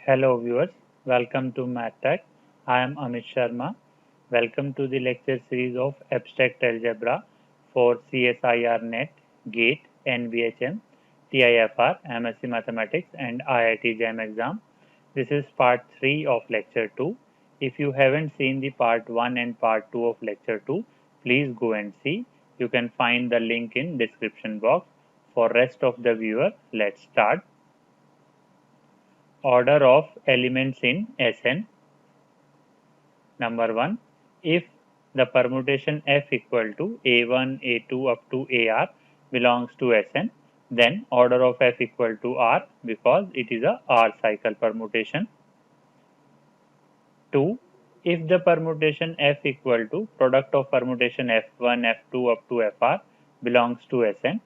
Hello viewers, welcome to MathTech. I am Amit Sharma. Welcome to the lecture series of Abstract Algebra for CSIR NET, GATE, NVHM, TIFR, MSc Mathematics and IIT JAM exam. This is part 3 of lecture 2. If you haven't seen the part 1 and part 2 of lecture 2, please go and see. You can find the link in description box. For rest of the viewer, let's start. Order of elements in Sn. Number 1. If the permutation f equal to a1, a2 up to ar belongs to Sn, then order of f equal to r because it is a r cycle permutation. 2. If the permutation f equal to product of permutation f1, f2 up to fr belongs to Sn,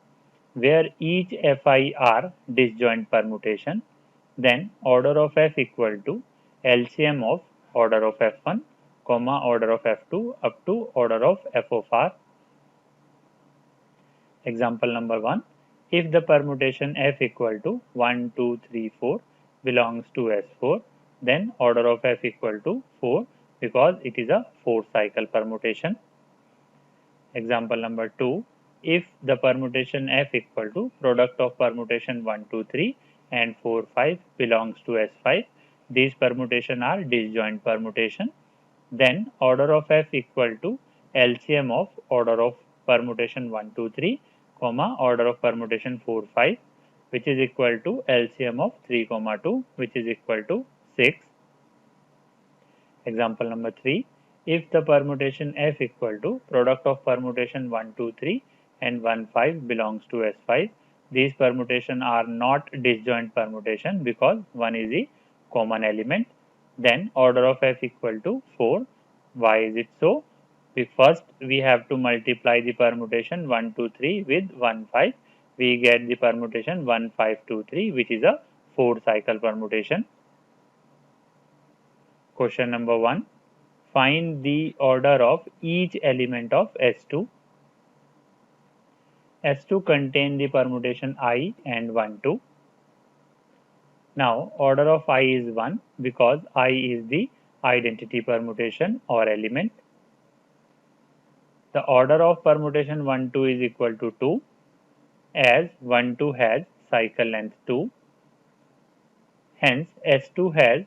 where each fi are disjoint permutation, then order of f equal to LCM of order of f1, comma order of f2 up to order of f of r. Example number 1. If the permutation f equal to 1, 2, 3, 4 belongs to S4, then order of f equal to 4 because it is a 4 cycle permutation. Example number 2. If the permutation f equal to product of permutation 1, 2, 3 and 4, 5 belongs to S5, these permutation are disjoint permutation, then order of f equal to LCM of order of permutation 1, 2, 3, comma order of permutation 4, 5, which is equal to LCM of 3, 2, which is equal to 6. Example number 3. If the permutation f equal to product of permutation 1, 2, 3 and 1, 5 belongs to S5, these permutation are not disjoint permutation because one is the common element, then order of f equal to 4. Why is it so? First we have to multiply the permutation 1, 2, 3 with 1, 5. We get the permutation 1, 5, 2, 3, which is a 4 cycle permutation. Question number 1. Find the order of each element of S2. S2 contain the permutation I and 1, 2. Now order of I is 1 because I is the identity permutation or element. The order of permutation 1, 2 is equal to 2 as 1, 2 has cycle length 2. Hence S2 has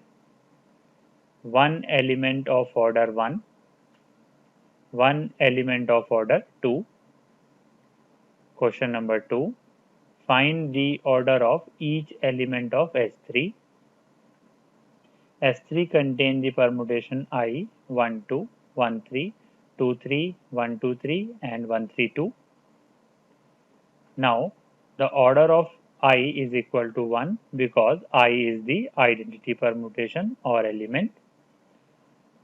one element of order 1, one element of order 2. Question number 2. Find the order of each element of S3. S3 contain the permutation I, 1, 2, 1, 3, 2, 3, 1, 2, 3 and 1, 3, 2. Now the order of I is equal to 1 because I is the identity permutation or element.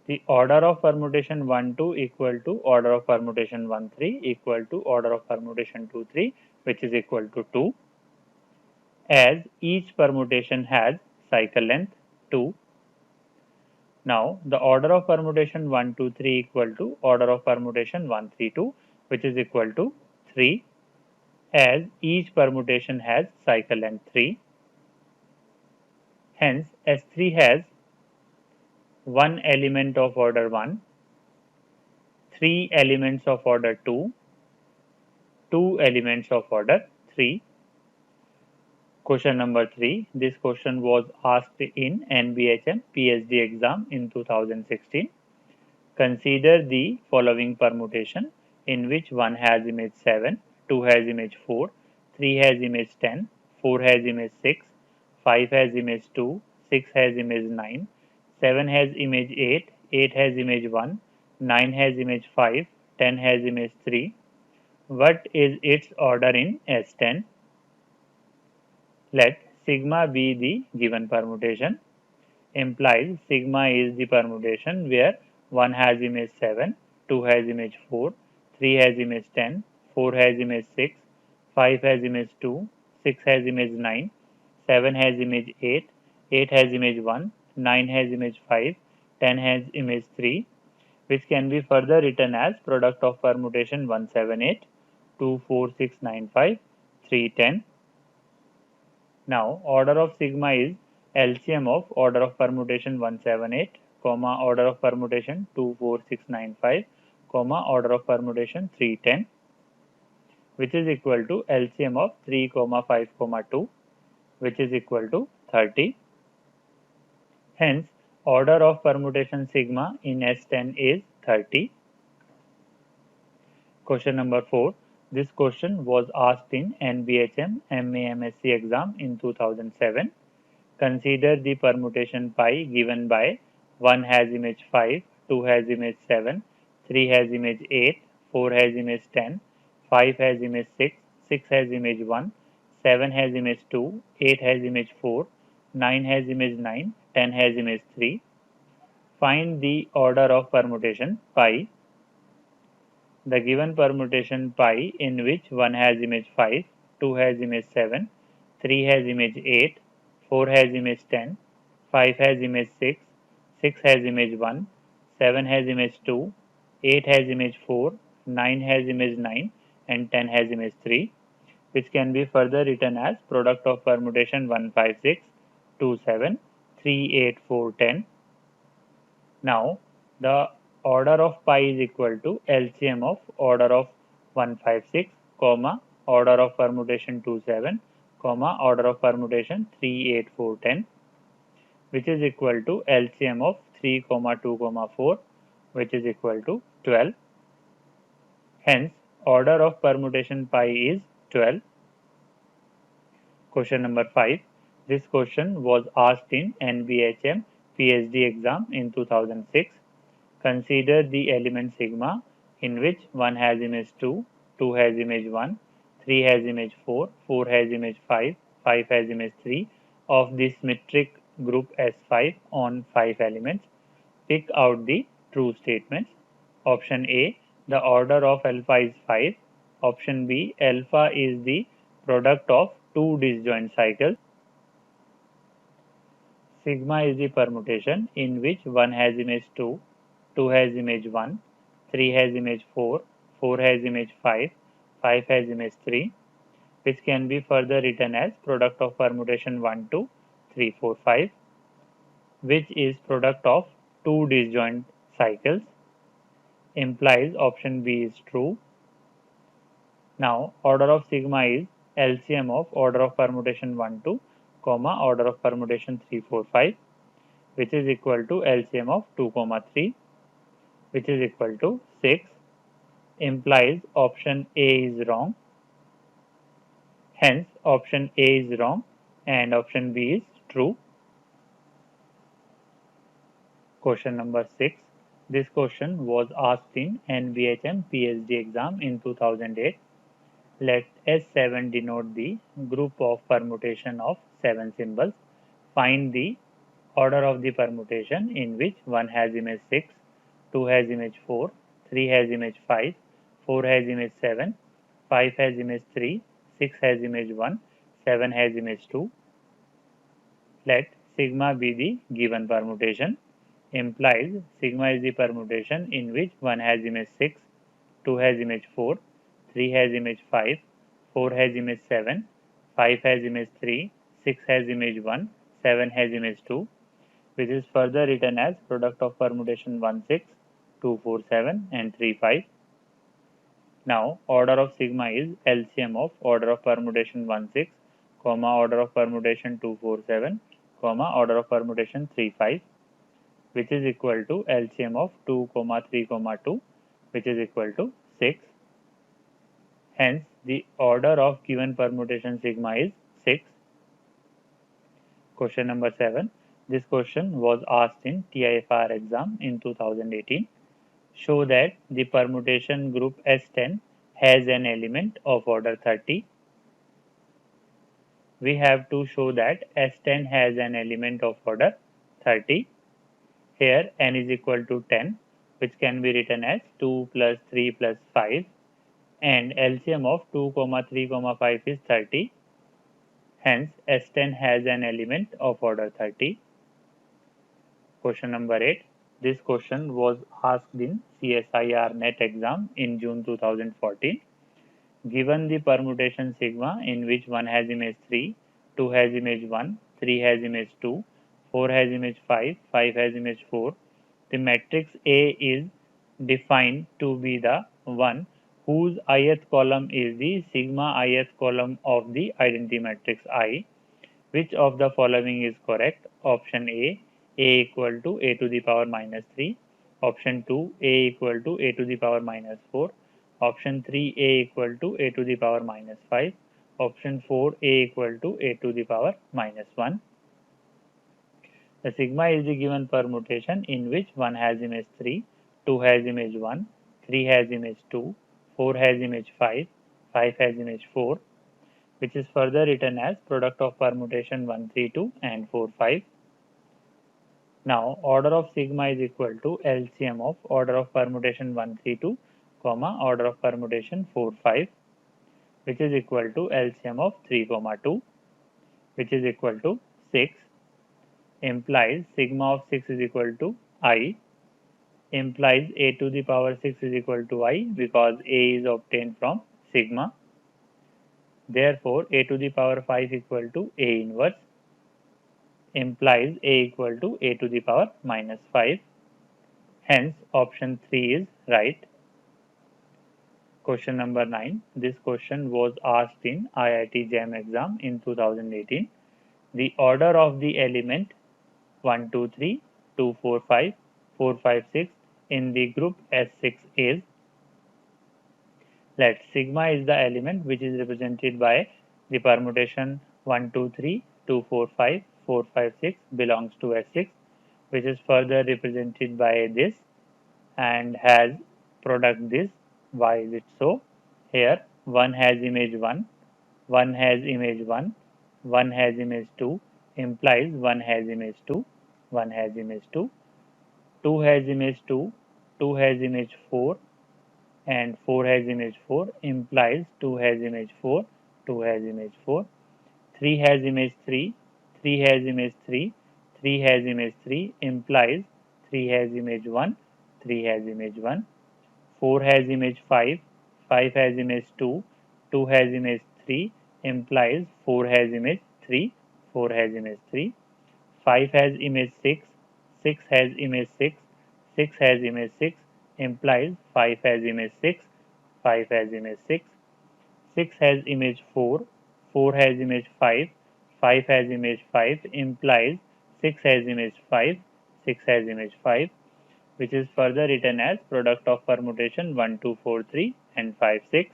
The order of permutation 1, 2 equal to order of permutation 1, 3 equal to order of permutation 2, 3, which is equal to 2, as each permutation has cycle length 2. Now the order of permutation 1, 2, 3 equal to order of permutation 1, 3, 2, which is equal to 3, as each permutation has cycle length 3. Hence S3 has one element of order 1, 3 elements of order 2, 2 elements of order 3. Question number 3. This question was asked in NVHM PhD exam in 2016. Consider the following permutation in which 1 has image 7, 2 has image 4, 3 has image 10, 4 has image 6, 5 has image 2, 6 has image 9, 7 has image 8, 8 has image 1, 9 has image 5, 10 has image 3. What is its order in S10? Let sigma be the given permutation. Implies sigma is the permutation where 1 has image 7, 2 has image 4, 3 has image 10, 4 has image 6, 5 has image 2, 6 has image 9, 7 has image 8, 8 has image 1, 9 has image 5, 10 has image 3, which can be further written as product of permutation 178, 2, 4, 6, 9, 5, 3, 10. Now order of sigma is LCM of order of permutation 178, comma order of permutation 24695, comma order of permutation 310, which is equal to LCM of 3, 5, 2, which is equal to 30. Hence, order of permutation sigma in S10 is 30. Question number 4. This question was asked in NBHM MAMSC exam in 2007. Consider the permutation pi given by 1 has image 5, 2 has image 7, 3 has image 8, 4 has image 10, 5 has image 6, 6 has image 1, 7 has image 2, 8 has image 4, 9 has image 9, 10 has image 3. Find the order of permutation pi. The given permutation pi in which 1 has image 5, 2 has image 7, 3 has image 8, 4 has image 10, 5 has image 6, 6 has image 1, 7 has image 2, 8 has image 4, 9 has image 9, and 10 has image 3, which can be further written as product of permutation 1, 5, 6, 2, 7, 3, 8, 4, 10. Now, the order of pi is equal to LCM of order of 156, comma, order of permutation 27, comma, order of permutation 3, 8, 4, 10, which is equal to LCM of 3, 2, 4, which is equal to 12. Hence, order of permutation pi is 12. Question number 5. This question was asked in NBHM PhD exam in 2006. Consider the element sigma in which 1 has image 2, 2 has image 1, 3 has image 4, 4 has image 5, 5 has image 3 of the symmetric group S5 on 5 elements. Pick out the true statements. Option A, the order of alpha is 5. Option B, alpha is the product of two disjoint cycles. Sigma is the permutation in which 1 has image 2, 2 has image 1, 3 has image 4, 4 has image 5, 5 has image 3, which can be further written as product of permutation 1, 2, 3, 4, 5, which is product of two disjoint cycles, implies option B is true. Now, order of sigma is LCM of order of permutation 1, 2, comma, order of permutation 3, 4, 5, which is equal to LCM of 2, 3, which is equal to 6, implies option A is wrong. Hence, option A is wrong and option B is true. Question number 6. This question was asked in NBHM PhD exam in 2008. Let S7 denote the group of permutation of 7 symbols. Find the order of the permutation in which 1 has image 6, 2 has image 4, 3 has image 5, 4 has image 7, 5 has image 3, 6 has image 1, 7 has image 2. Let sigma be the given permutation. Implies sigma is the permutation in which 1 has image 6, 2 has image 4, 3 has image 5, 4 has image 7, 5 has image 3, 6 has image 1, 7 has image 2, which is further written as product of permutation 1, 6, 2, 4, 7 and 3, 5. Now, order of sigma is LCM of order of permutation 1, 6, comma, order of permutation 2, 4, 7, comma, order of permutation 3, 5, which is equal to LCM of 2, 3, 2, which is equal to 6. Hence, the order of given permutation sigma is 6. Question number 7. This question was asked in TIFR exam in 2018. Show that the permutation group S10 has an element of order 30. We have to show that S10 has an element of order 30. Here n is equal to 10, which can be written as 2 plus 3 plus 5, and LCM of 2, 3, 5 is 30. Hence, S10 has an element of order 30. Question number 8. This question was asked in CSIR NET exam in June 2014. Given the permutation sigma in which 1 has image 3, 2 has image 1, 3 has image 2, 4 has image 5, 5 has image 4. The matrix A is defined to be the one whose ith column is the sigma ith column of the identity matrix I. Which of the following is correct? Option A equal to a to the power minus 3. Option 2, a equal to a to the power minus 4. Option 3, a equal to a to the power minus 5. Option 4, a equal to a to the power minus 1. The sigma is the given permutation in which 1 has image 3, 2 has image 1, 3 has image 2, 4 has image 5, 5 has image 4, which is further written as product of permutation 1, 3, 2 and 4, 5. Now, order of sigma is equal to LCM of order of permutation 1, 3, 2, comma, order of permutation 4, 5, which is equal to LCM of 3, 2, which is equal to 6, implies sigma of 6 is equal to I, implies a to the power 6 is equal to I because a is obtained from sigma. Therefore, a to the power 5 equal to a inverse, implies a equal to a to the power minus 5. Hence, option 3 is right. Question number 9. This question was asked in IIT JAM exam in 2018. The order of the element 1, 2, 3, 2, 4, 5, 4, 5, 6 in the group S6 is, let sigma is the element which is represented by the permutation 1, 2, 3, 2, 4, 5, 4, 5, 6 belongs to S6, which is further represented by this and has product this. Why is it so? Here 1 has image 1, 1 has image 1, 1 has image 2, implies 1 has image 2, 1 has image 2, 2 has image 2, 2 has image 4 and 4 has image 4 implies 2 has image 4, 2 has image 4, 3 has image 3, 3 has image 3, 3 has image 3 implies 3 has image 1, 3 has image 1, 4 has image 5, 5 has image 2, 2 has image 3 implies 4 has image 3, 4 has image 3, 5 has image 6, 6 has image 6, 6 has image 6 implies 5 has image 6, 5 has image 6, 6 has image 4, 4 has image 5, 5 has image 5 implies 6 has image 5, 6 has image 5, which is further written as product of permutation 1, 2, 4, 3 and 5, 6.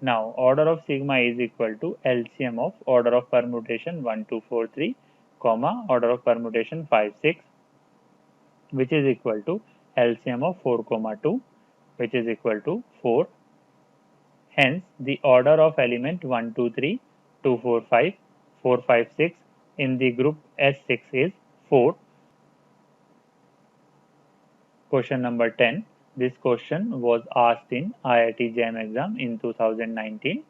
Now, order of sigma is equal to LCM of order of permutation 1, 2, 4, 3, comma, order of permutation 5, 6, which is equal to LCM of 4, 2, which is equal to 4. Hence, the order of element 1, 2, 3, 2, 4, 5, 4, 5, 6 in the group S6 is 4. Question number 10. This question was asked in IIT JAM exam in 2019.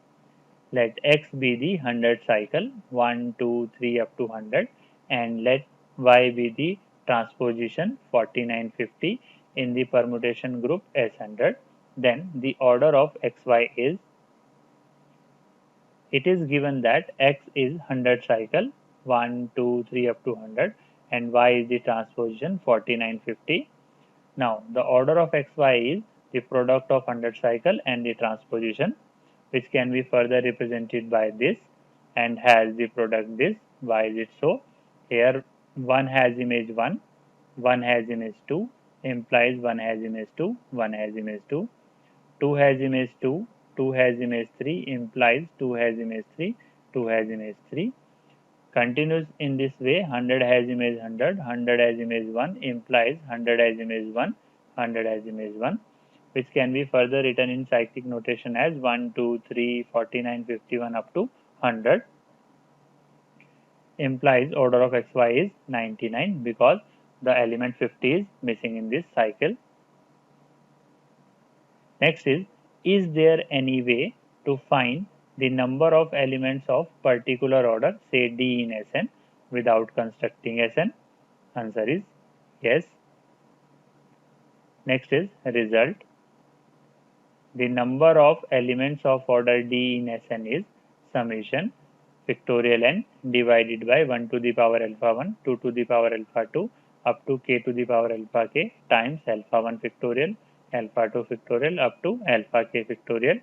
Let X be the 100 cycle 1, 2, 3 up to 100 and let Y be the transposition 49, 50 in the permutation group S100. Then the order of XY is, it is given that X is 100 cycle 1, 2, 3 up to 100 and Y is the transposition 49, 50. Now, the order of XY is the product of 100 cycle and the transposition, which can be further represented by this and has the product this. Why is it so? Here 1 has image 1, 1 has image 2, implies 1 has image 2, 1 has image 2, 2 has image 2, 2 has image 3, implies 2 has image 3, 2 has image 3. Continues in this way, 100 has image 100, 100 has image 1 implies 100 has image 1, 100 has image 1, which can be further written in cyclic notation as 1, 2, 3, 49, 51 up to 100. Implies order of XY is 99 because the element 50 is missing in this cycle. Next is there any way to find the number of elements of particular order, say D in Sn, without constructing Sn? Answer is yes. Next is result. The number of elements of order D in Sn is summation factorial n divided by 1 to the power alpha 1, 2 to the power alpha 2 up to k to the power alpha k times alpha 1 factorial, alpha 2 factorial up to alpha k factorial,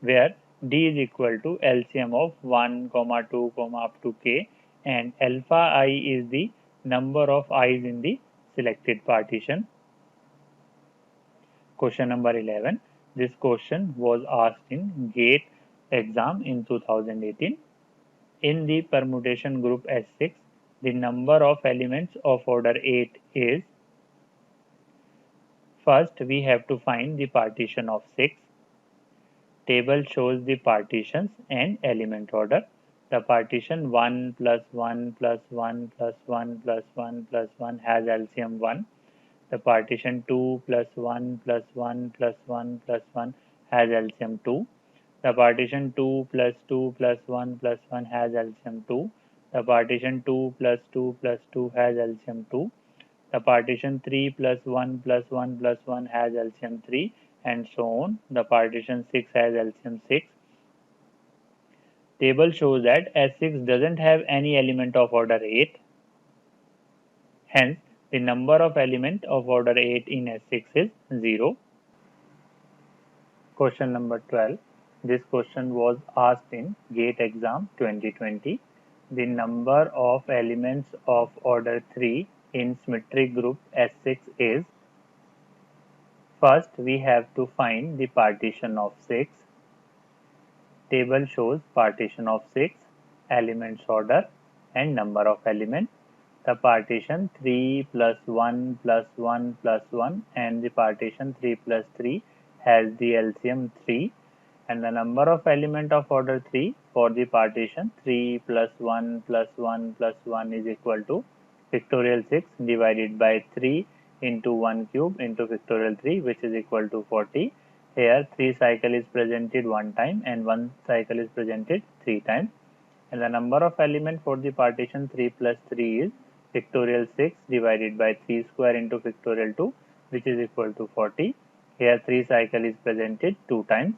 where d is equal to LCM of 1, 2, up to k, and alpha I is the number of i's in the selected partition. Question number 11. This question was asked in GATE exam in 2018. In the permutation group S6, the number of elements of order 8 is, first we have to find the partition of 6. Table shows the partitions and element order. The partition 1 plus 1 plus 1 plus 1 plus 1 plus 1 has LCM 1. The partition 2 plus 1 plus 1 plus 1 plus 1 has LCM 2. The partition 2 plus 2 plus 1 plus 1 has LCM 2. The partition 2 plus 2 plus 2 has LCM 2. The partition 3 plus 1 plus 1 plus 1 has LCM 3, and so on. The partition 6 has LCM 6. Table shows that S6 doesn't have any element of order 8. Hence, the number of element of order 8 in S6 is 0. Question number 12. This question was asked in GATE exam 2020. The number of elements of order 3 in symmetric group S6 is, first we have to find the partition of 6. Table shows partition of 6, elements order and number of elements. The partition 3 plus 1 plus 1 plus 1 and the partition 3 plus 3 has the LCM 3, and the number of element of order 3 for the partition 3 plus 1 plus 1 plus 1 is equal to factorial 6 divided by 3 into 1 cube into factorial 3, which is equal to 40. Here 3 cycle is presented 1 time and 1 cycle is presented 3 times, and the number of element for the partition 3 plus 3 is factorial 6 divided by 3 square into factorial 2, which is equal to 40. Here 3 cycle is presented 2 times.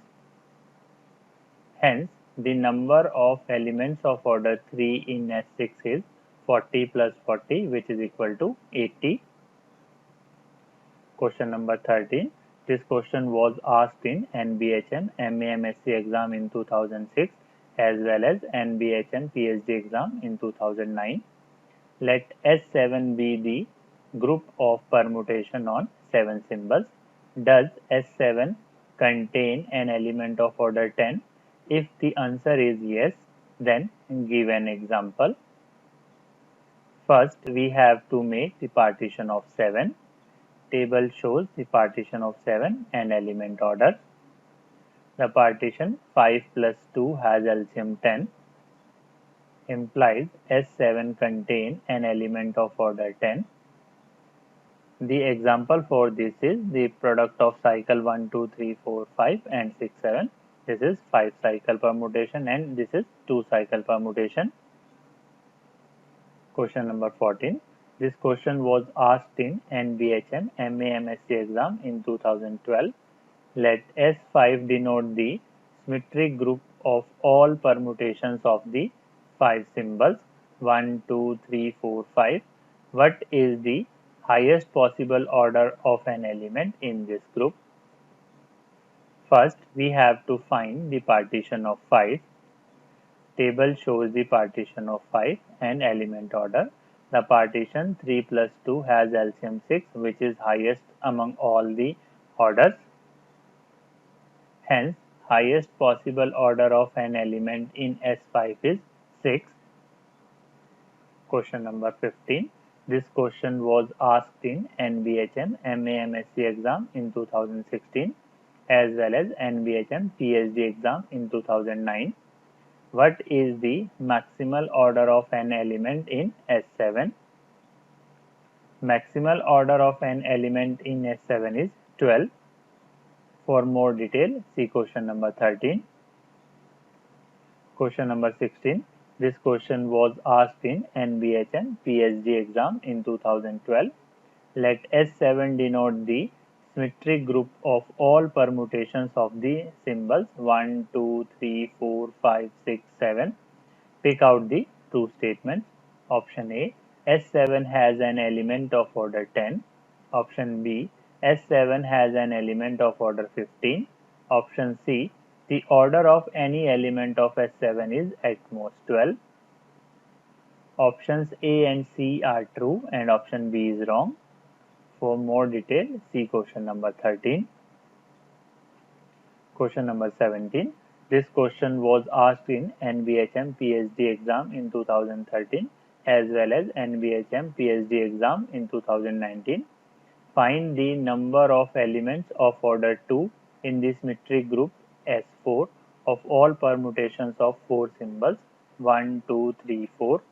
Hence, the number of elements of order 3 in S6 is 40 plus 40, which is equal to 80. Question number 13. This question was asked in NBHM MAMSC exam in 2006 as well as NBHM PhD exam in 2009. Let S7 be the group of permutation on 7 symbols. Does S7 contain an element of order 10? If the answer is yes, then give an example. First, we have to make the partition of 7. Table shows the partition of 7 and element order. The partition 5 plus 2 has LCM 10. Implies S7 contain an element of order 10. The example for this is the product of cycle 1, 2, 3, 4, 5 and 6, 7. This is 5 cycle permutation and this is 2 cycle permutation. Question number 14. This question was asked in NBHM MAMSC exam in 2012. Let S5 denote the symmetric group of all permutations of the 5 symbols 1, 2, 3, 4, 5. What is the highest possible order of an element in this group? First, we have to find the partition of 5. Table shows the partition of 5 and element order. The partition 3 plus 2 has LCM 6, which is highest among all the orders. Hence, highest possible order of an element in S5 is 6. Question number 15. This question was asked in NBHM MAMSC exam in 2016 as well as NBHM PhD exam in 2009. What is the maximal order of an element in S7? Maximal order of an element in S7 is 12. For more detail, see question number 13. Question number 16. This question was asked in NBHM PhD exam in 2012. Let S7 denote the symmetric group of all permutations of the symbols 1, 2, 3, 4, 5, 6, 7. Pick out the true statements. Option A, S7 has an element of order 10. Option B, S7 has an element of order 15. Option C, the order of any element of S7 is at most 12. Options A and C are true and option B is wrong. For more detail, see question number 13. Question number 17. This question was asked in NBHM PhD exam in 2013 as well as NBHM PhD exam in 2019. Find the number of elements of order 2 in the symmetric group S4 of all permutations of 4 symbols 1, 2, 3, 4.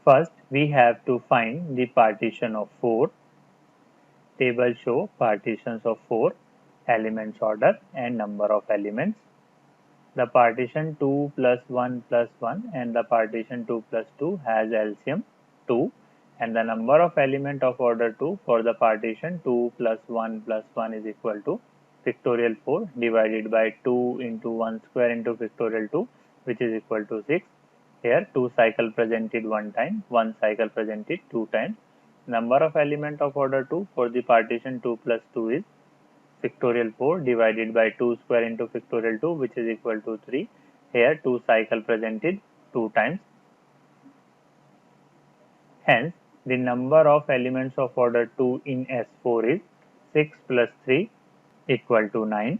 First, we have to find the partition of 4. Table show partitions of 4, elements order and number of elements. The partition 2 plus 1 plus 1 and the partition 2 plus 2 has LCM 2 and the number of element of order 2 for the partition 2 plus 1 plus 1 is equal to factorial 4 divided by 2 into 1 square into factorial 2 which is equal to 6. Here 2 cycle presented 1 time, 1 cycle presented 2 times. Number of element of order 2 for the partition 2 plus 2 is factorial 4 divided by 2 square into factorial 2 which is equal to 3. Here 2 cycle presented 2 times. Hence, the number of elements of order 2 in S4 is 6 plus 3 equal to 9.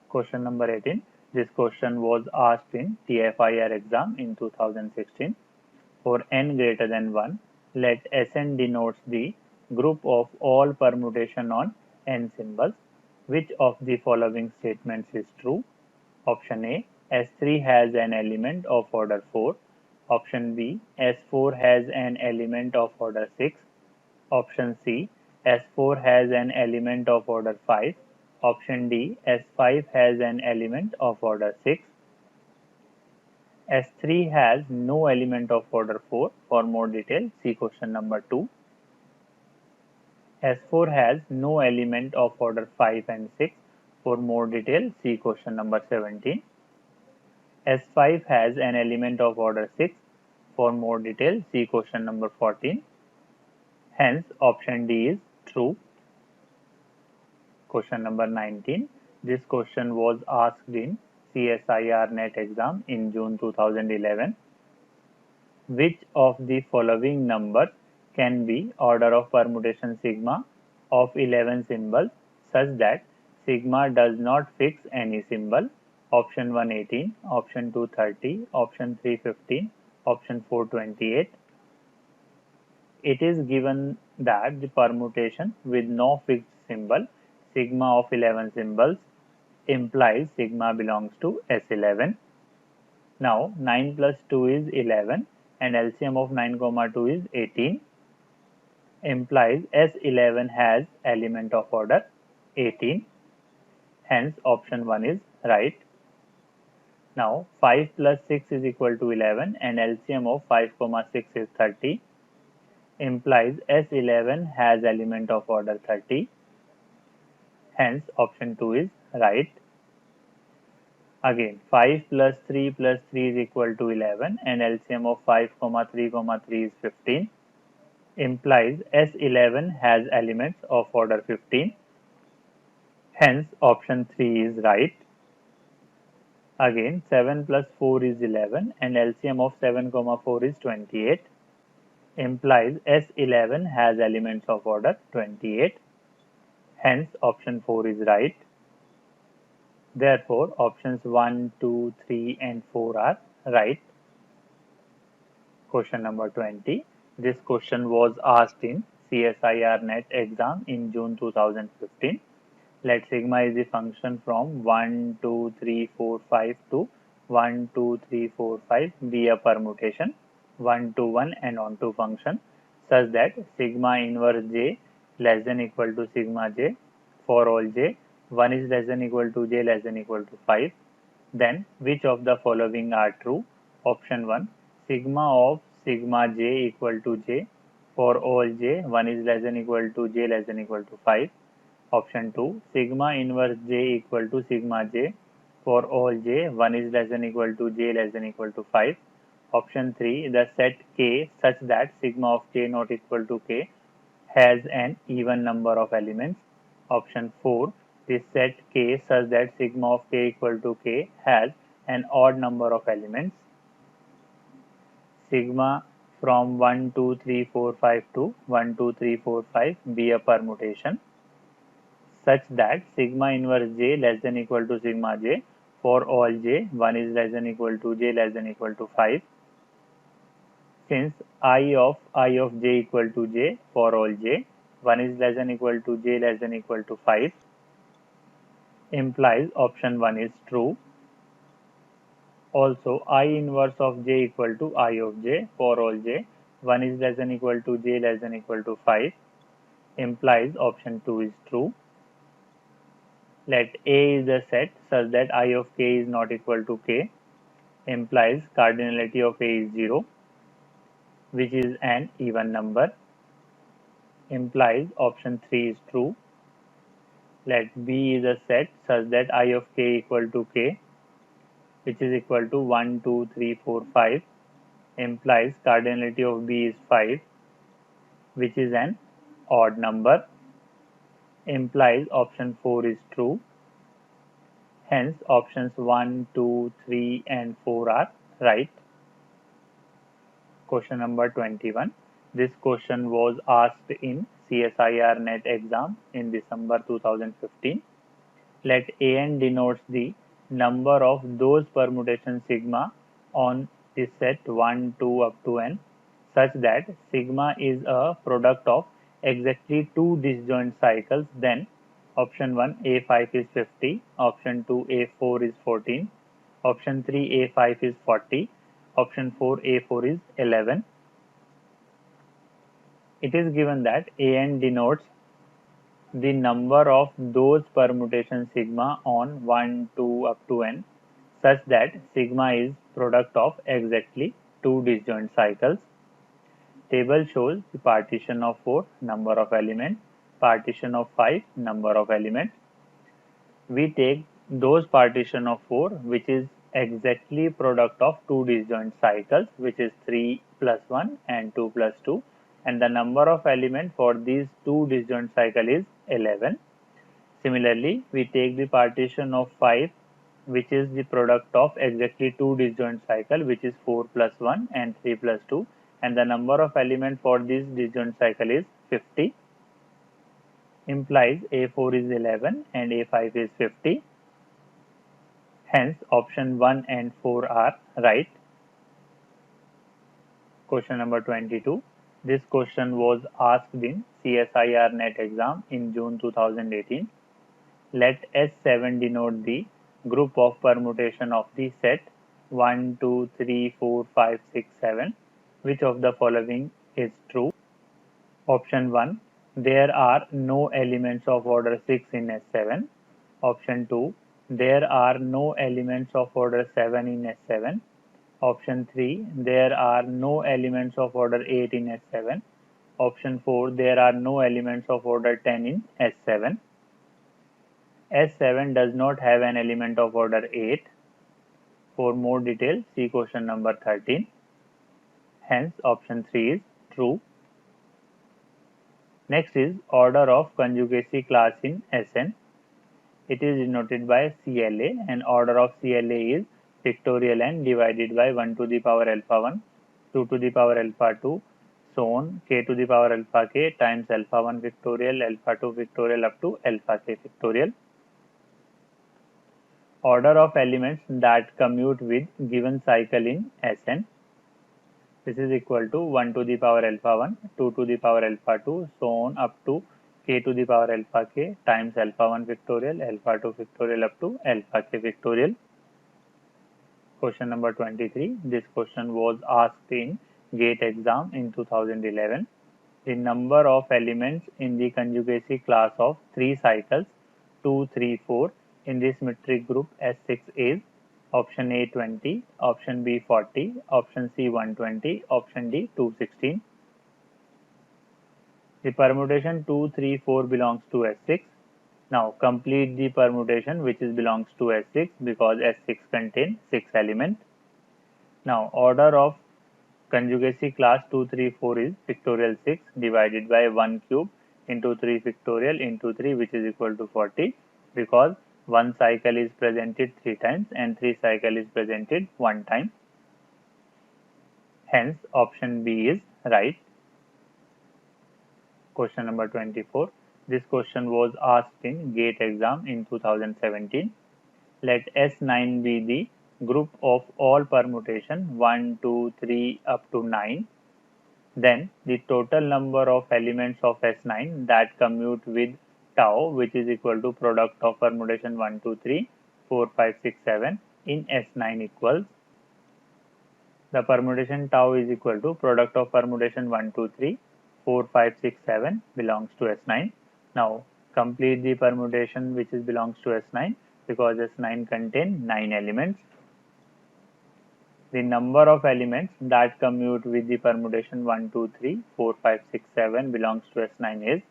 Question number 18. This question was asked in TFIR exam in 2016. For n greater than 1, let Sn denotes the group of all permutation on n symbols. Which of the following statements is true? Option A, S3 has an element of order 4. Option B, S4 has an element of order 6. Option C, S4 has an element of order 5. Option D, S5 has an element of order 6. S3 has no element of order 4. For more detail, see question number 2. S4 has no element of order 5 and 6. For more detail, see question number 17. S5 has an element of order 6. For more detail, see question number 14. Hence, option D is true. Question number 19. This question was asked in CSIR NET exam in June 2011. Which of the following numbers can be order of permutation sigma of 11 symbols such that sigma does not fix any symbol? Option 1 18, option 2 30, option 3 15, option 4 28. It is given that the permutation with no fixed symbol sigma of 11 symbols implies sigma belongs to S11. Now 9 plus 2 is 11 and LCM of 9 comma 2 is 18 implies S11 has element of order 18. Hence option 1 is right. Now 5 plus 6 is equal to 11 and LCM of 5 comma 6 is 30 implies S11 has element of order 30. Hence option 2 is right. Again 5 plus 3 plus 3 is equal to 11 and LCM of 5 comma 3 comma 3 is 15 implies S11 has elements of order 15. Hence option 3 is right. Again 7 plus 4 is 11 and LCM of 7 comma 4 is 28 implies S11 has elements of order 28. Hence option 4 is right. Therefore options 1, 2, 3 and 4 are right. Question number 20. This question was asked in CSIR NET exam in June 2015. Let sigma is the function from 1, 2, 3, 4, 5 to 1, 2, 3, 4, 5 be a permutation 1 to 1 and on to function such that sigma inverse j less than equal to sigma j for all j 1 is less than equal to j less than equal to 5. Then which of the following are true? Option 1, sigma of sigma j equal to j for all j 1 is less than equal to j less than equal to 5. Option 2, sigma inverse j equal to sigma j for all j 1 is less than equal to j less than equal to 5. Option 3, the set K such that sigma of k not equal to k has an even number of elements. Option 4, the set K such that sigma of k equal to k has an odd number of elements. Sigma from 1, 2, 3, 4, 5 to 1, 2, 3, 4, 5 be a permutation such that sigma inverse j less than equal to sigma j for all j 1 is less than equal to j less than equal to 5. Since I of j equal to j for all j 1 is less than equal to j less than equal to 5 implies option 1 is true. Also, I inverse of j equal to I of j for all j 1 is less than equal to j less than equal to 5 implies option 2 is true. Let A is the set such that I of k is not equal to k implies cardinality of A is 0, which is an even number, implies option 3 is true. Let B is a set such that I of k equal to k, which is equal to 1, 2, 3, 4, 5, implies cardinality of B is 5, which is an odd number, implies option 4 is true. Hence, options 1, 2, 3, and 4 are right. Question number 21. This question was asked in CSIR NET exam in December 2015. Let An denotes the number of those permutation sigma on the set 1, 2 up to n such that sigma is a product of exactly two disjoint cycles, then option 1 A5 is 50, option 2 A4 is 14, option 3 A5 is 40, option 4 A4 is 11. It is given that An denotes the number of those permutation sigma on 1, 2 up to n such that sigma is product of exactly two disjoint cycles. Table shows the partition of 4 number of elements, partition of 5 number of elements. We take those partition of 4 which is exactly product of two disjoint cycles, which is 3 plus 1 and 2 plus 2, and the number of elements for these two disjoint cycle is 11. Similarly, we take the partition of 5 which is the product of exactly two disjoint cycle, which is 4 plus 1 and 3 plus 2, and the number of elements for this disjoint cycle is 50, implies A4 is 11 and A5 is 50. Hence, option 1 and 4 are right. Question number 22. This question was asked in CSIR NET exam in June 2018. Let S7 denote the group of permutation of the set 1, 2, 3, 4, 5, 6, 7. Which of the following is true? Option 1. There are no elements of order 6 in S7. Option 2. There are no elements of order 7 in S7. Option 3. There are no elements of order 8 in S7. Option 4. There are no elements of order 10 in S7. S7 does not have an element of order 8. For more details, see question number 13. Hence, option 3 is true. Next is order of conjugacy class in Sn. It is denoted by CLA, and order of CLA is pictorial n divided by 1 to the power alpha 1, 2 to the power alpha 2, so on, k to the power alpha k times alpha 1 factorial, alpha 2 factorial up to alpha k factorial. Order of elements that commute with given cycle in Sn. This is equal to 1 to the power alpha 1, 2 to the power alpha 2, so on up to k to the power alpha k times alpha 1 factorial, alpha 2 factorial up to alpha k factorial. Question number 23. This question was asked in GATE exam in 2011. The number of elements in the conjugacy class of 3 cycles 2, 3, 4 in this metric group S6 is option A 20, option B 40, option C 120, option D 216. The permutation 2, 3, 4 belongs to S6. Now complete the permutation which belongs to S6 because S6 contains 6 elements. Now order of conjugacy class 2, 3, 4 is factorial 6 divided by 1 cube into 3 factorial into 3 which is equal to 40 because 1 cycle is presented 3 times and 3 cycle is presented 1 time. Hence option B is right. Question number 24. This question was asked in GATE exam in 2017. Let S9 be the group of all permutation 1, 2, 3 up to 9. Then the total number of elements of S9 that commute with tau which is equal to product of permutation 1, 2, 3, 4, 5, 6, 7 in S9 equals the permutation tau is equal to product of permutation 1, 2, 3, 4, 5, 6, 7 belongs to S9. Now complete the permutation which belongs to S9 because S9 contains 9 elements. The number of elements that commute with the permutation 1, 2, 3, 4, 5, 6, 7 belongs to S9 is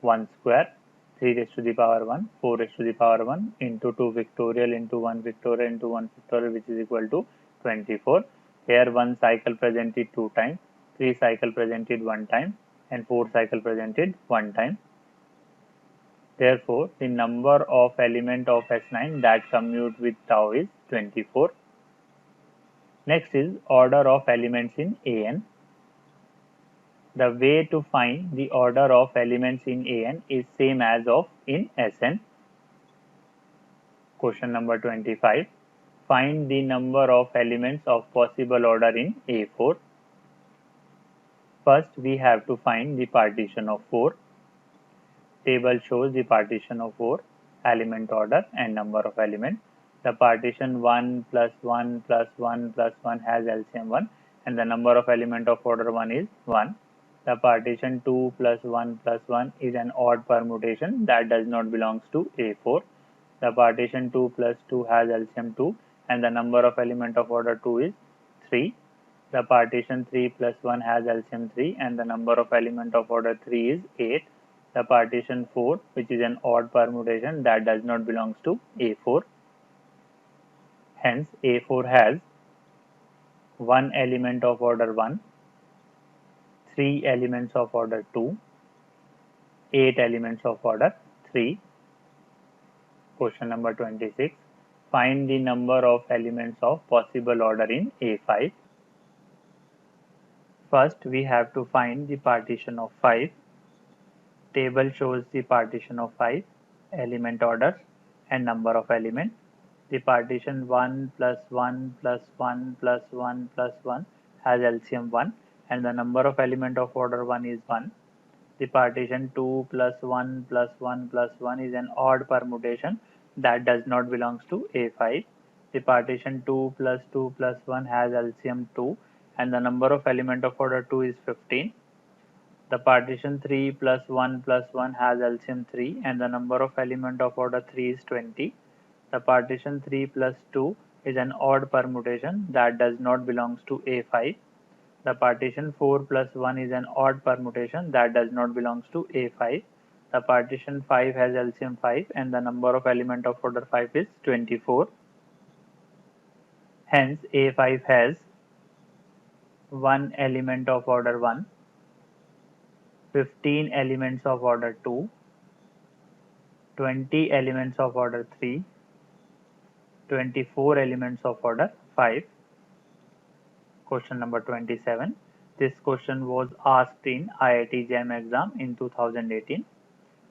1 square, 3 raised to the power 1, 4 raised to the power 1 into 2 factorial into 1 factorial into 1 factorial which is equal to 24. Here 1 cycle presented 2 times, 3 cycle presented 1 time and 4 cycle presented 1 time. Therefore, the number of element of S9 that commute with tau is 24. Next is order of elements in AN. The way to find the order of elements in AN is same as of in SN. Question number 25. Find the number of elements of possible order in A4. First, we have to find the partition of 4. Table shows the partition of 4, element order and number of elements. The partition 1 plus 1 plus 1 plus 1 has LCM 1 and the number of element of order 1 is 1. The partition 2 plus 1 plus 1 is an odd permutation that does not belongs to A4. The partition 2 plus 2 has LCM 2 and the number of element of order 2 is 3. The partition 3 plus 1 has LCM 3 and the number of element of order 3 is 8. The partition 4 which is an odd permutation that does not belongs to A4. Hence A4 has 1 element of order 1, 3 elements of order 2, 8 elements of order 3. Question number 26. Find the number of elements of possible order in A5. First, we have to find the partition of 5. Table shows the partition of 5, element orders and number of elements. The partition 1 plus 1 plus 1 plus 1 plus 1 has LCM 1 and the number of element of order 1 is 1. The partition 2 plus 1 plus 1 plus 1 is an odd permutation that does not belongs to A5. The partition 2 plus 2 plus 1 has LCM 2 and the number of element of order 2 is 15. The partition 3 plus 1 plus 1 has LCM 3 and the number of element of order 3 is 20. The partition 3 plus 2 is an odd permutation that does not belongs to A5. The partition 4 plus 1 is an odd permutation that does not belongs to A5. The partition 5 has LCM 5 and the number of element of order 5 is 24. Hence A5 has 1 element of order 1, 15 elements of order 2, 20 elements of order 3, 24 elements of order 5. Question number 27. This question was asked in IIT JAM exam in 2018.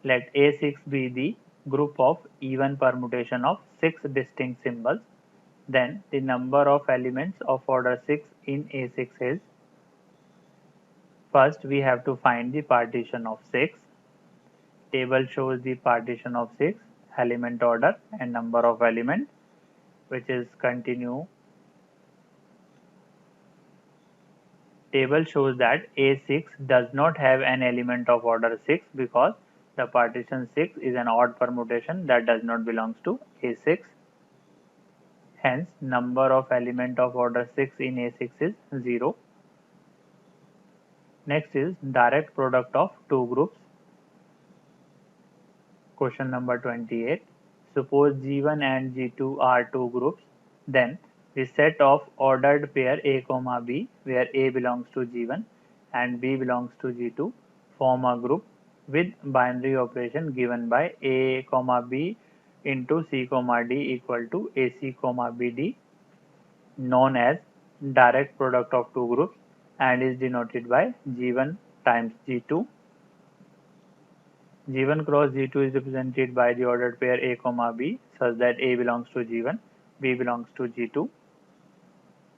Let A6 be the group of even permutation of 6 distinct symbols. Then the number of elements of order 6 in A6 is. First, we have to find the partition of 6. Table shows the partition of 6, element order and number of elements, which is continue. Table shows that A6 does not have an element of order 6 because the partition 6 is an odd permutation that does not belongs to A6. Hence, number of element of order 6 in A6 is 0. Next is direct product of two groups. Question number 28. Suppose G1 and G2 are two groups, then the set of ordered pair A, B, where A belongs to G1 and B belongs to G2, form a group with binary operation given by A, B into C, D equal to AC, BD, known as direct product of two groups, and is denoted by G1 times G2. G1 cross G2 is represented by the ordered pair A, B, such that A belongs to G1, B belongs to G2.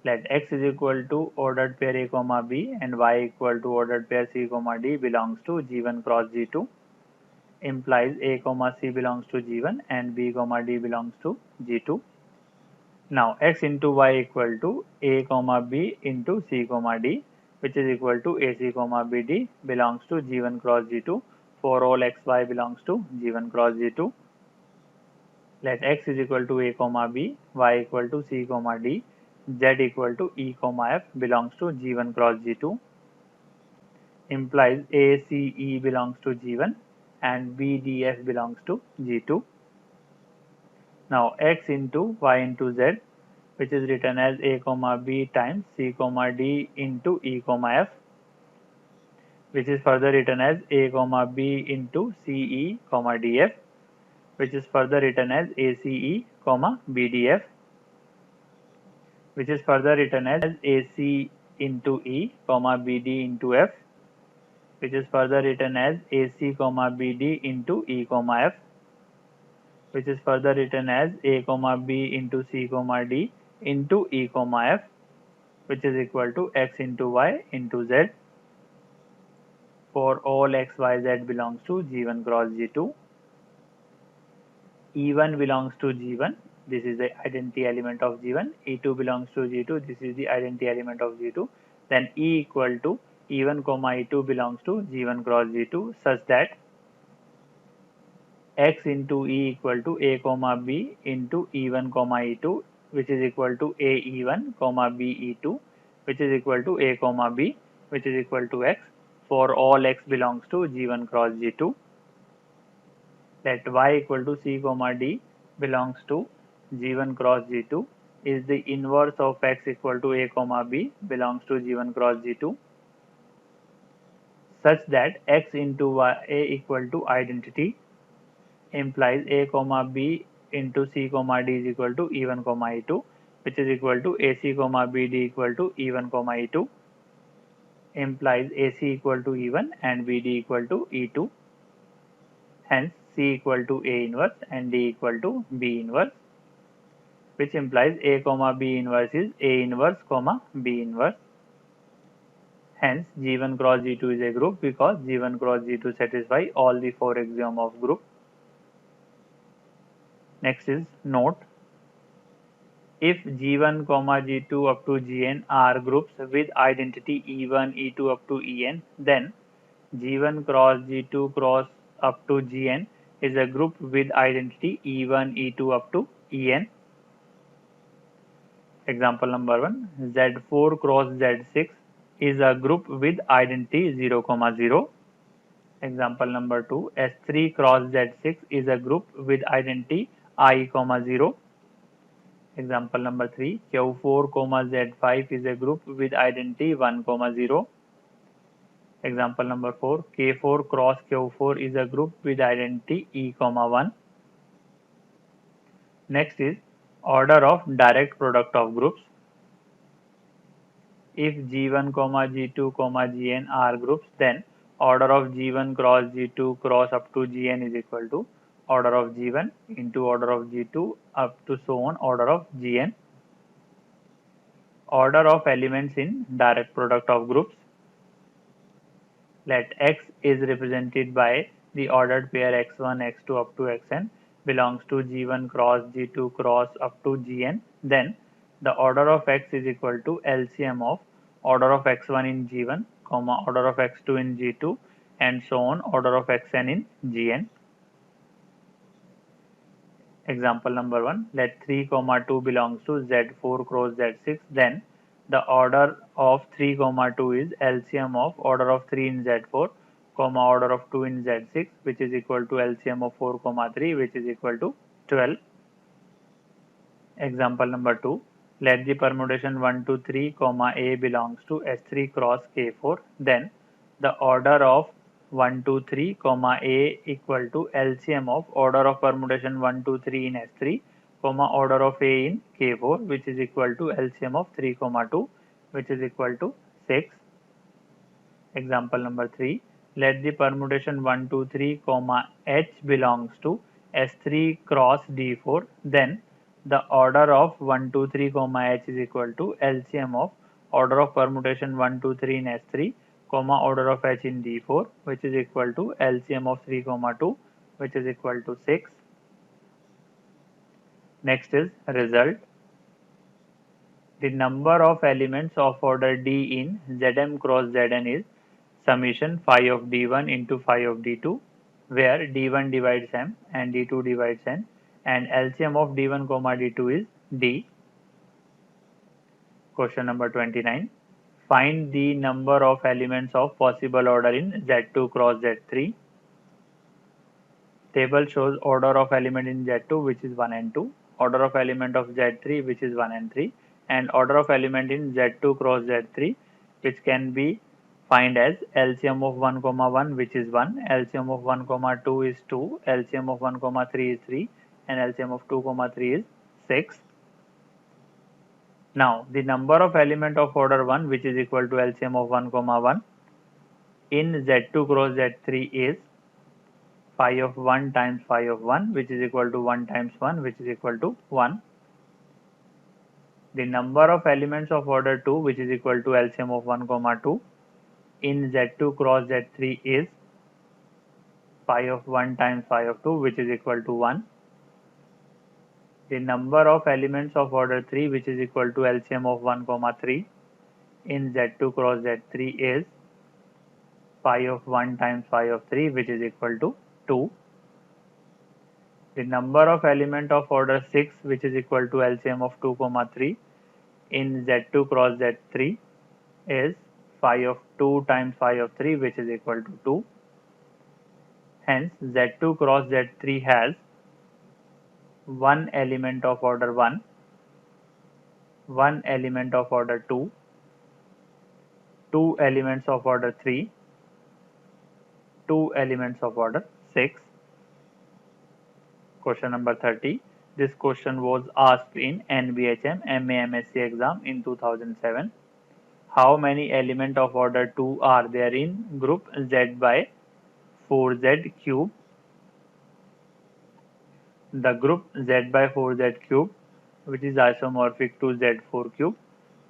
Let X is equal to ordered pair A, B and Y equal to ordered pair C, D belongs to G1 cross G2, implies A, C belongs to G1 and B, D belongs to G2. Now X into Y equal to A, B into C, D, which is equal to AC, BD belongs to G1 cross G2 for all XY belongs to G1 cross G2. Let X is equal to A, B, Y equal to C, D, Z equal to E, F belongs to G1 cross G2, implies ACE belongs to G1 and BDF belongs to G2. Now X into Y into Z, which is written as A, B times C, D into E, F, which is further written as A, B into CE, DF, which is further written as ACE, BDF, which is further written as AC into E, BD into F, which is further written as AC, BD into E, F, which is further written as A, B into C, D into E, F, which is equal to X into Y into Z for all X, Y, Z belongs to G1 cross G2. E1 belongs to G1, this is the identity element of G1. E2 belongs to G2, this is the identity element of G2. Then E equal to E1, E2 belongs to G1 cross G2 such that X into E equal to A, B into E1, E2, which is equal to AE1, BE2, which is equal to A, B, which is equal to X for all X belongs to G1 cross G2. Let Y equal to C, D belongs to G1 cross G2 is the inverse of X equal to A, B belongs to G1 cross G2 such that X into Y A equal to identity implies A, B into C, D is equal to E1, E2, which is equal to AC, BD equal to E1, E2, implies AC equal to E1 and BD equal to E2. Hence, C equal to A inverse and D equal to B inverse, which implies A, B inverse is A inverse, B inverse. Hence, G1 cross G2 is a group because G1 cross G2 satisfy all the four axioms of group. Next is note. If G1, G2 up to Gn are groups with identity E1, E2 up to En, then G1 cross G2 cross up to Gn is a group with identity E1, E2 up to En. Example number 1, Z4 cross Z6 is a group with identity 0, 0. Example number 2, S3 cross Z6 is a group with identity I, 0. Example number 3, Q4, Z5 is a group with identity 1, 0. Example number 4, K4 cross Q4 is a group with identity E, 1. Next is order of direct product of groups. If G1, G2, Gn are groups, then order of G1 cross G2 cross up to Gn is equal to order of G1 into order of G2 up to so on order of Gn. Order of elements in direct product of groups. Let X is represented by the ordered pair X1, X2 up to Xn belongs to G1 cross G2 cross up to Gn. Then the order of X is equal to LCM of order of X1 in G1, order of X2 in G2 and so on order of Xn in Gn. Example number 1, let 3, 2 belongs to Z4 cross Z6, then the order of 3, 2 is LCM of order of 3 in Z4, comma order of 2 in Z6, which is equal to LCM of 4 comma 3, which is equal to 12. Example number 2. Let the permutation 1 to 3 comma A belongs to S3 cross K4. Then the order of 1 to 3 comma A equal to LCM of order of permutation 1 to 3 in S3 comma order of A in K4, which is equal to LCM of 3 comma 2, which is equal to 6. Example number 3. Let the permutation 1 2 3 comma H belongs to S3 cross D4. Then the order of 1 2 3 comma H is equal to LCM of order of permutation 1 2 3 in S3 comma order of H in D4, which is equal to LCM of 3 comma 2, which is equal to 6. Next is result. The number of elements of order D in Zm cross Zn is summation phi of D1 into phi of D2, where D1 divides M and D2 divides N, and LCM of D1 comma D2 is D. Question number 29. Find the number of elements of possible order in Z2 cross Z3. Table shows order of element in Z2, which is 1 and 2, order of element of Z3, which is 1 and 3, and order of element in Z2 cross Z3, which can be find as LCM of 1 comma 1, which is 1, LCM of 1 comma 2 is 2, LCM of 1 comma 3 is 3, and LCM of 2 comma 3 is 6. Now the number of element of order 1, which is equal to LCM of 1 comma 1 in Z2 cross Z3 is phi of 1 times phi of 1, which is equal to 1 times 1, which is equal to 1. The number of elements of order 2, which is equal to LCM of 1 comma 2 in Z2 cross Z3 is phi of 1 times phi of 2, which is equal to 1. The number of elements of order 3, which is equal to LCM of 1 comma 3 in Z2 cross Z3 is phi of 1 times phi of 3, which is equal to 2. The number of element of order 6, which is equal to LCM of 2 comma 3 in Z2 cross Z3 is phi of 2 times phi of 3, which is equal to 2. Hence Z2 cross Z3 has one element of order 1, one element of order 2, two elements of order 3, two elements of order 6. Question number 30. This question was asked in NBHM MA/MSc exam in 2007. How many elements of order 2 are there in group Z by 4Z cube? The group Z by 4Z cube, which is isomorphic to Z4 cube,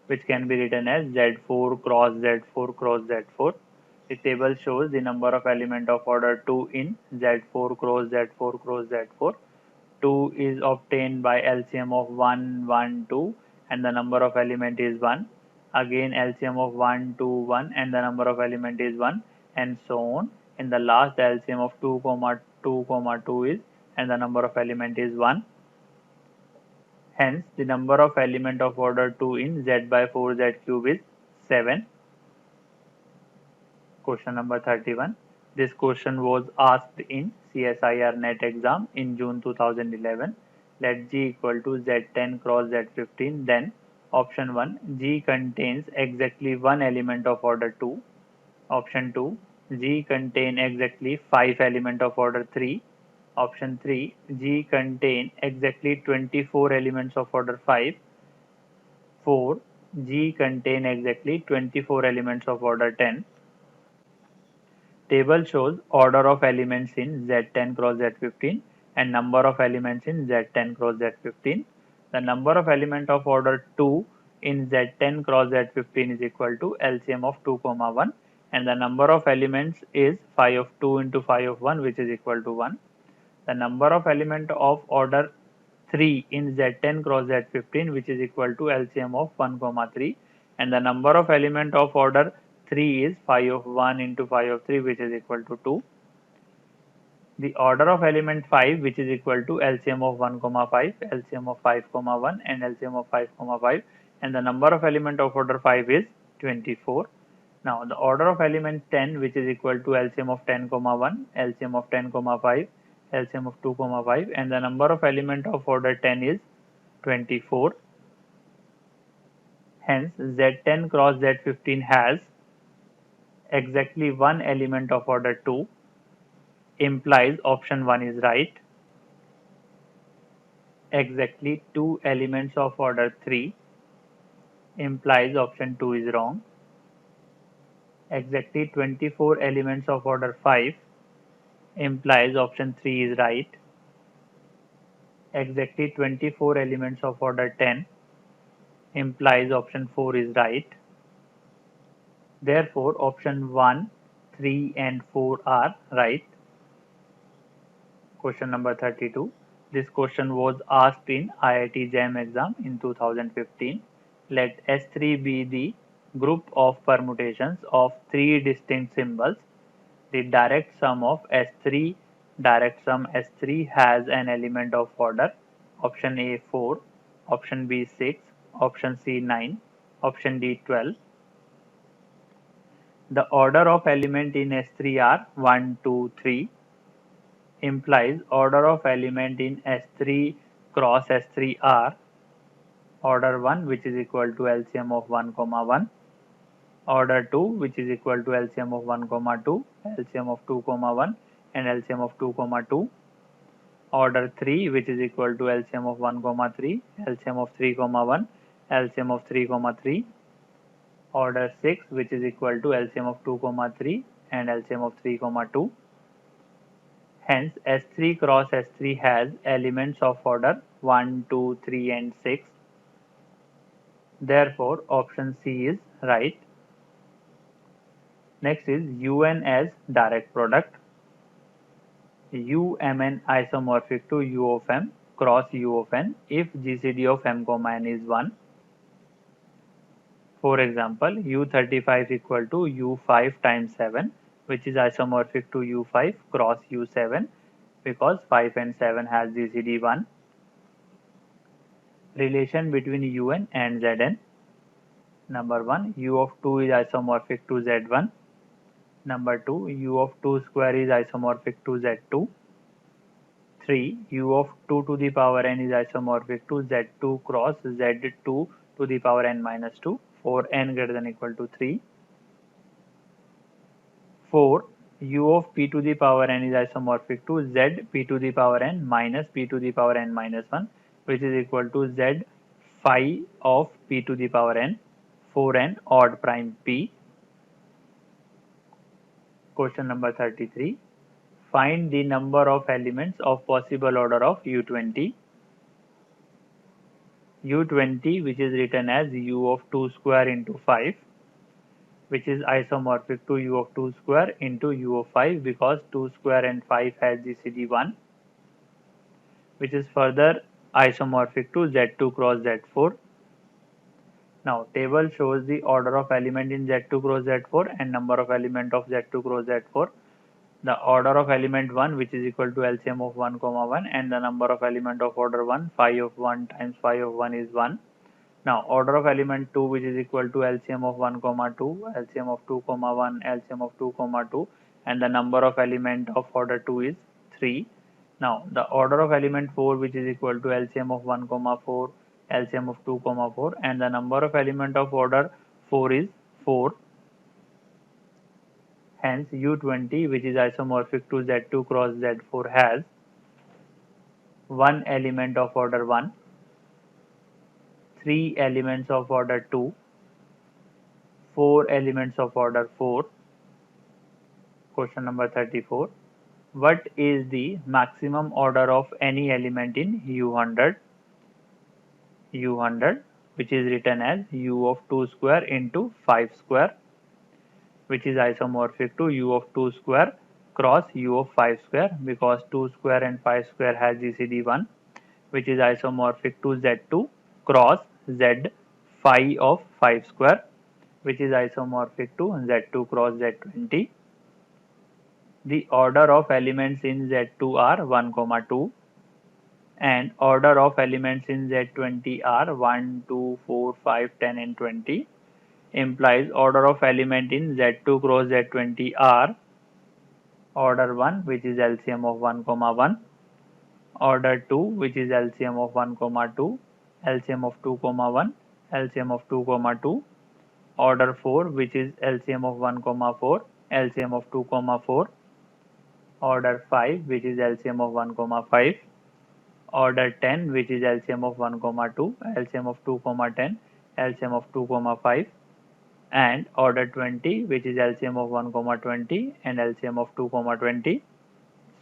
which can be written as Z4 cross Z4 cross Z4. The table shows the number of element of order 2 in Z4 cross Z4 cross Z4. 2 is obtained by LCM of 1, 1, 2, and the number of element is 1. Again LCM of 1, 2, 1, and the number of element is 1, and so on. In the last, the LCM of 2, 2, 2 is, and the number of element is 1. Hence, the number of element of order 2 in Z by 4Z cube is 7. Question number 31. This question was asked in CSIR NET exam in June 2011. Let G equal to Z10 cross Z15. Then option 1, G contains exactly one element of order 2. Option 2, G contain exactly 5 element of order 3. Option 3, G contain exactly 24 elements of order 5. 4, G contain exactly 24 elements of order 10. Table shows order of elements in Z10 cross Z15 and number of elements in Z10 cross Z15. The number of element of order 2 in Z10 cross Z15 is equal to LCM of 2 comma 1, and the number of elements is phi of 2 into phi of 1, which is equal to 1. The number of element of order 3 in Z10 cross Z15, which is equal to LCM of 1 comma 3, and the number of element of order 3 is phi of 1 into phi of 3, which is equal to 2. The order of element 5, which is equal to LCM of 1 comma 5, LCM of 5 comma 1, and LCM of 5 comma 5, and the number of element of order 5 is 24. Now the order of element 10, which is equal to LCM of 10 comma 1, LCM of 10 comma 5, LCM of 2 comma 5, and the number of element of order 10 is 24. Hence Z10 cross Z15 has exactly one element of order 2, implies option 1 is right. Exactly two elements of order 3, implies option 2 is wrong. Exactly 24 elements of order 5, implies option 3 is right. Exactly 24 elements of order 10, implies option 4 is right. Therefore, option 1, 3 and 4 are right. Question number 32. This question was asked in IIT JAM exam in 2015. Let S3 be the group of permutations of three distinct symbols. The direct sum of S3 direct sum S3 has an element of order option A 4, option B 6, option C 9, option D 12. The order of element in S3 are 1, 2, 3, implies order of element in S3 cross S3 are order 1, which is equal to LCM of 1 comma 1, order 2, which is equal to LCM of 1 comma 2, LCM of 2 comma 1, and LCM of 2 comma 2, order 3, which is equal to LCM of 1 comma 3, LCM of 3 comma 1, LCM of 3 comma 3, order 6, which is equal to LCM of 2 comma 3 and LCM of 3 comma 2. Hence, S3 cross S3 has elements of order 1, 2, 3 and 6. Therefore, option C is right. Next is UN as direct product. UMN isomorphic to U of M cross U of N if GCD of M comma N is 1. For example, U35 equal to U5 times 7, which is isomorphic to U5 cross U7 because 5 and 7 has GCD 1. Relation between UN and Zn. Number 1, U of 2 is isomorphic to Z1. Number 2, U of 2 square is isomorphic to Z2. 3, U of 2 to the power n is isomorphic to Z2 cross Z2 to the power n minus 2 for n greater than equal to 3. 4, U of p to the power n is isomorphic to Z p to the power n minus p to the power n minus 1, which is equal to Z phi of p to the power n for n odd prime p. Question number 33. Find the number of elements of possible order of U20. U20, which is written as U of 2 square into 5, which is isomorphic to U of 2 square into U of 5 because 2 square and 5 has GCD 1, which is further isomorphic to Z2 cross Z4. Now, table shows the order of element in Z2 cross Z4 and number of element of Z2 cross Z4. The order of element 1, which is equal to LCM of 1 comma 1, and the number of element of order 1, phi of 1 times phi of 1 is 1. Now, order of element 2, which is equal to LCM of 1 comma 2, LCM of 2 comma 1, LCM of 2 comma 2, and the number of element of order 2 is 3. Now, the order of element 4, which is equal to LCM of 1 comma 4, LCM of 2 comma 4, and the number of element of order 4 is 4. Hence, U20, which is isomorphic to Z2 cross Z4, has one element of order 1, three elements of order 2, four elements of order 4. Question number 34. What is the maximum order of any element in U100? U100, which is written as U of 2 square into 5 square, which is isomorphic to U of 2 square cross U of 5 square because 2 square and 5 square has GCD 1, which is isomorphic to Z2 cross Z phi of 5 square, which is isomorphic to Z2 cross Z20. The order of elements in Z2 are 1, 2, and order of elements in Z20 are 1, 2, 4, 5, 10 and 20. implies order of element in Z2 cross Z20 are order 1, which is LCM of 1 comma 1, order 2, which is LCM of 1 comma 2, LCM of 2 comma 1, LCM of 2 comma 2, order 4, which is LCM of 1 comma 4, LCM of 2 comma 4, order 5, which is LCM of 1 comma 5, order 10, which is LCM of 1 comma 2, LCM of 2 comma 10, LCM of 2 comma 5, and order 20, which is LCM of 1 comma 20 and LCM of 2 comma 20.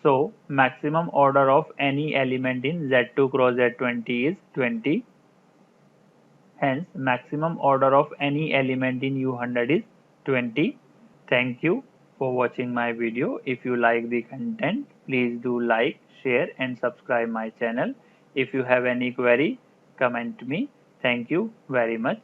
So maximum order of any element in Z2 cross Z20 is 20. Hence maximum order of any element in U100 is 20. Thank you for watching my video. If you like the content, please do like, share and subscribe my channel. If you have any query, comment me. Thank you very much.